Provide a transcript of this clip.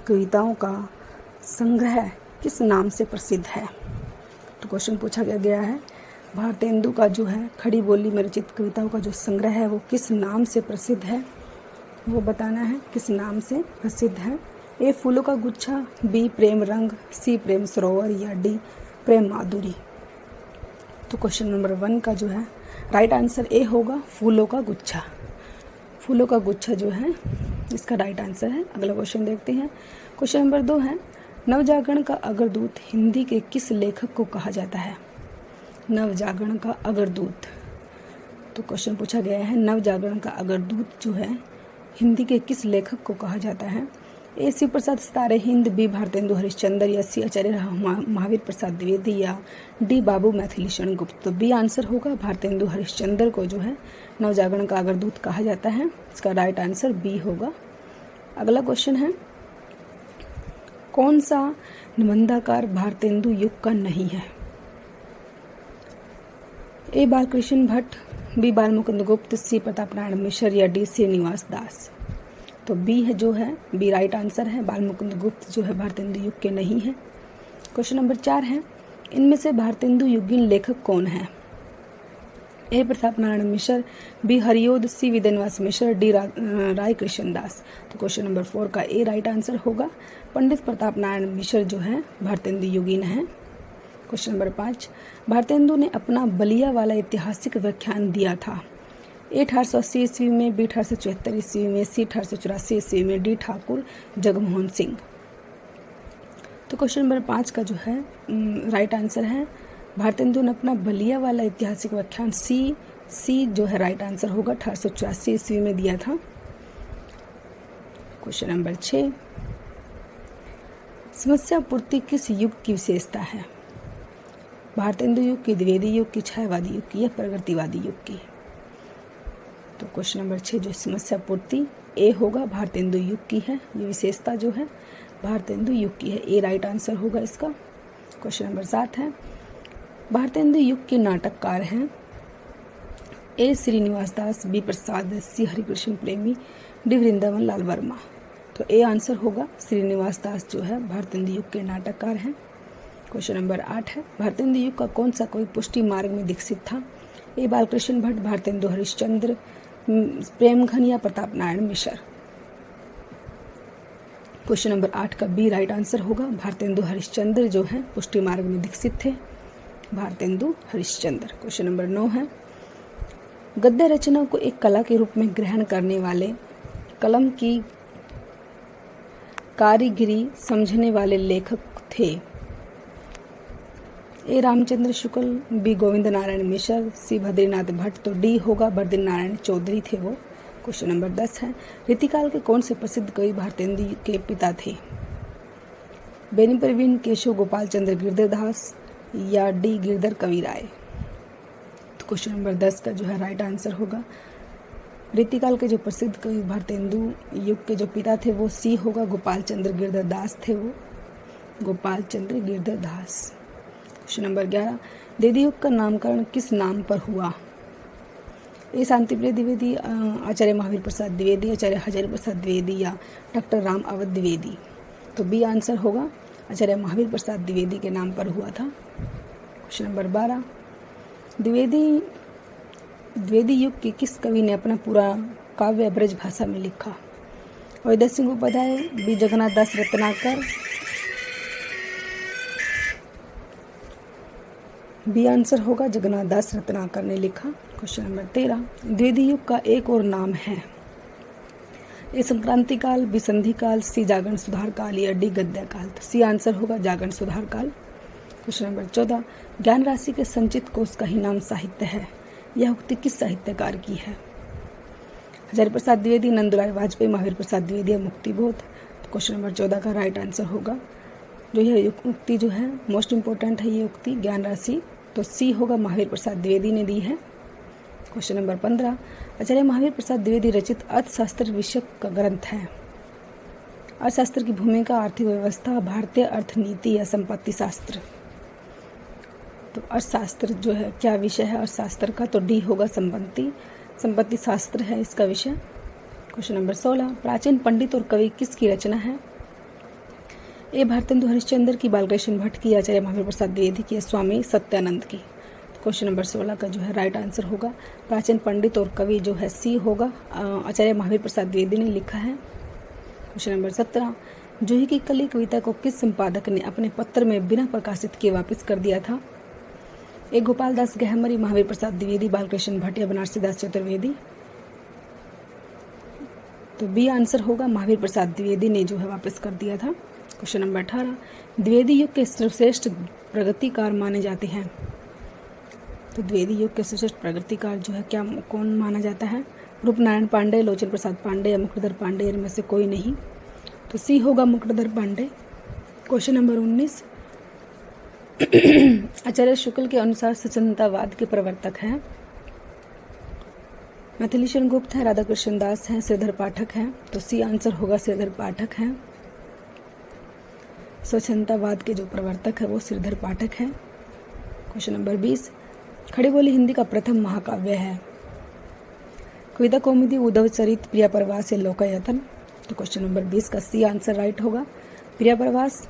कविताओं का संग्रह किस नाम से प्रसिद्ध है? तो क्वेश्चन पूछा गया है भारतेंदु का जो है खड़ी बोली में रचित कविताओं का जो संग्रह है वो किस नाम से प्रसिद्ध है, वो बताना है किस नाम से प्रसिद्ध है। ए फूलों का गुच्छा, बी प्रेम रंग, सी प्रेम सरोवर या डी प्रेम माधुरी। तो क्वेश्चन नंबर 1 का जो है राइट आंसर ए होगा फूलों का गुच्छा। फूलों का गुच्छा जो है इसका राइट आंसर है। अगला क्वेश्चन देखते हैं। क्वेश्चन नंबर 2 है नवजागरण का अग्रदूत हिंदी के किस लेखक को कहा जाता है? नवजागरण का अग्रदूत। तो क्वेश्चन पूछा गया है नवजागरण का अग्रदूत जो है हिंदी के किस लेखक को कहा जाता है? ए शिव प्रसाद सितारे हिंद, बी भारतेंदु हरिश्चंद्र या सी आचार्य महावीर प्रसाद द्विवेदी या डी बाबू मैथिलीशरण गुप्त। तो बी आंसर होगा भारतेंदु हरिश्चंद्र को जो है नवजागरण का अग्रदूत कहा जाता है। इसका राइट आंसर बी होगा। अगला क्वेश्चन है कौन सा निबंधाकार भारतेंदु युग का नहीं है? ए बालकृष्ण भट्ट, बी बालमुकुंद गुप्त, सी प्रताप नारायण मिश्र या डी श्रीनिवास दास। तो बी है जो है बी राइट आंसर है। बालमुकुंद गुप्त जो है भारतेंदु युग के नहीं है। क्वेश्चन नंबर 4 है इनमें से भारतेंदु युगीन लेखक कौन है? ए प्रताप नारायण मिश्र, बी हरिओद, सी विद्यानिवास मिश्र, डी राय कृष्ण दास। तो क्वेश्चन नंबर 4 का ए राइट आंसर होगा। पंडित प्रताप नारायण मिश्र जो है भारतेंदु युगीन है। क्वेश्चन नंबर 5 भारतेंदु ने अपना बलिया वाला ऐतिहासिक व्याख्यान दिया था। ए 1880 ईस्वी में, बी 1874 ईस्वी में, सी 1884 ईस्वी में, डी ठाकुर जगमोहन सिंह। तो क्वेश्चन नंबर 5 का जो है राइट आंसर है भारतेंदु ने अपना बलिया वाला ऐतिहासिक व्याख्यान सी जो है राइट आंसर होगा 1884 ईस्वी में दिया था। क्वेश्चन नंबर 6 समस्या पूर्ति किस युग की विशेषता है? भारतेंदु युग की, द्विवेदी युग की, छायावादी युग की या प्रगतिवादी युग की? तो क्वेश्चन नंबर 6 जो समस्या पूर्ति ए होगा भारतेंदु युग की है। ये विशेषता जो है भारतेंदु युग की है। ए राइट आंसर होगा इसका। क्वेश्चन नंबर 7 है भारतेंदु युग के नाटककार हैं। ए श्रीनिवास दास, बी प्रसाद, सी हरिकृष्ण प्रेमी, डी वृंदावन लाल वर्मा। तो ए आंसर होगा श्रीनिवास दास जो है भारतेंदु युग के नाटककार हैं। क्वेश्चन नंबर 8 है भारतेंदु युग का कौन सा कोई पुष्टि मार्ग में दीक्षित था? ए बालकृष्ण भट्ट, भारतेंदु हरिश्चंद्र, प्रेमघन या प्रताप नारायण मिश्र। क्वेश्चन नंबर 8 का बी राइट आंसर होगा। भारतेंदु हरिश्चंद्र जो है पुष्टि मार्ग में दीक्षित थे। भारतेंदु हरिश्चंद्र। क्वेश्चन नंबर 9 है गद्य रचना को एक कला के रूप में ग्रहण करने वाले, कलम की कारीगरी समझने वाले लेखक थे। ए रामचंद्र शुक्ल, बी गोविंद नारायण मिश्र, सी बद्रीनाथ भट्ट। तो डी होगा बद्रीनारायण चौधरी थे वो। क्वेश्चन नंबर 10 है रीतिकाल के कौन से प्रसिद्ध कवि भारतेंदु के पिता थे? बेनी प्रवीण, केशव गोपाल चंद्र गिरधरदास या डी गिरधर कवि राय। तो क्वेश्चन नंबर 10 का जो है राइट आंसर होगा। रीतिकाल के जो प्रसिद्ध कवि भारतेंदु युग के जो पिता थे वो सी होगा गोपाल चंद्र गिरधरदास थे वो। गोपाल चंद्र गिरधरदास। क्वेश्चन नंबर 11 द्विवेदी युग का नामकरण किस नाम पर हुआ? ए शांतिप्रिय द्विवेदी, आचार्य महावीर प्रसाद द्विवेदी, आचार्य हजारी प्रसाद द्विवेदी या डॉक्टर राम अवध द्विवेदी। तो बी आंसर होगा आचार्य महावीर प्रसाद द्विवेदी के नाम पर हुआ था। क्वेश्चन नंबर 12 द्विवेदी युग के किस कवि ने अपना पूरा काव्य ब्रज भाषा में लिखा? अयोध्या सिंह उपाध्याय, बी जगन्नाथ दास रत्नाकर। बी आंसर होगा जगन्नाथ दास रत्नाकर ने लिखा। क्वेश्चन नंबर 13 द्विवेदी युग का एक और नाम है। ए संक्रांति काल, बी संधि काल, सी जागरण सुधार काल या डी गद्य काल। तो सी आंसर होगा जागरण सुधार काल। क्वेश्चन नंबर 14 ज्ञान राशि के संचित कोश का ही नाम साहित्य है। यह उक्ति किस साहित्यकार की है? हजारी प्रसाद द्विवेदी, नंदलाल वाजपेयी, महावीर प्रसाद द्विवेदी या मुक्तिबोध। तो क्वेश्चन नंबर 14 का राइट आंसर होगा जो यह उक्ति जो है मोस्ट इंपॉर्टेंट है ये उक्ति ज्ञान राशि। तो सी होगा महावीर प्रसाद द्विवेदी ने दी है। क्वेश्चन नंबर 15 आचार्य महावीर प्रसाद द्विवेदी रचित अर्थशास्त्र विषय का ग्रंथ है। अर्थशास्त्र की भूमिका, आर्थिक व्यवस्था, भारतीय अर्थनीति या संपत्ति शास्त्र। तो अर्थशास्त्र जो है क्या विषय है अर्थशास्त्र का? तो डी होगा संपत्ति शास्त्र है इसका विषय। क्वेश्चन नंबर 16 प्राचीन पंडित और कवि किसकी रचना है? ए भारतेंदु हरिश्चंद्र की, बालकृष्ण भट्ट की, आचार्य महावीर प्रसाद द्विवेदी की, स्वामी सत्यानंद की। क्वेश्चन नंबर 16 का जो है राइट आंसर होगा प्राचीन पंडित और कवि जो है सी होगा, आचार्य महावीर प्रसाद द्विवेदी ने लिखा है। क्वेश्चन नंबर 17 जूही की कली कविता को किस संपादक ने अपने पत्र में बिना प्रकाशित किए वापस कर दिया था? ए गोपाल दास गहमरी, महावीर प्रसाद द्विवेदी, बालकृष्ण भट्ट या बनारसी दास चतुर्वेदी। तो बी आंसर होगा महावीर प्रसाद द्विवेदी ने जो है वापस कर दिया था। क्वेश्चन नंबर 18 द्विवेदी युग के सर्वश्रेष्ठ प्रगतिकार माने जाते हैं। तो द्विवेदी युग के सर्वश्रेष्ठ प्रगतिकार जो है क्या कौन माना जाता है? रूपनारायण पांडे, लोचन प्रसाद पांडे या मुकुटधर पांडे, इनमें से कोई नहीं। तो सी होगा मुकुटधर पांडे। क्वेश्चन नंबर 19 आचार्य शुक्ल के अनुसार स्वच्छंदतावाद के प्रवर्तक हैं। मिथिलेश्वर गुप्त है, राधाकृष्ण दास हैं, श्रीधर पाठक हैं। तो सी आंसर होगा श्रीधर पाठक हैं। स्वच्छंदतावाद के जो प्रवर्तक है वो श्रीधर पाठक हैं। क्वेश्चन नंबर 20 खड़ी बोली हिंदी का प्रथम महाकाव्य है। कविता कौमुदी, उद्धव चरित, प्रिया प्रवास या लोकायतन। तो क्वेश्चन नंबर 20 का सी आंसर राइट होगा। प्रिया प्रवास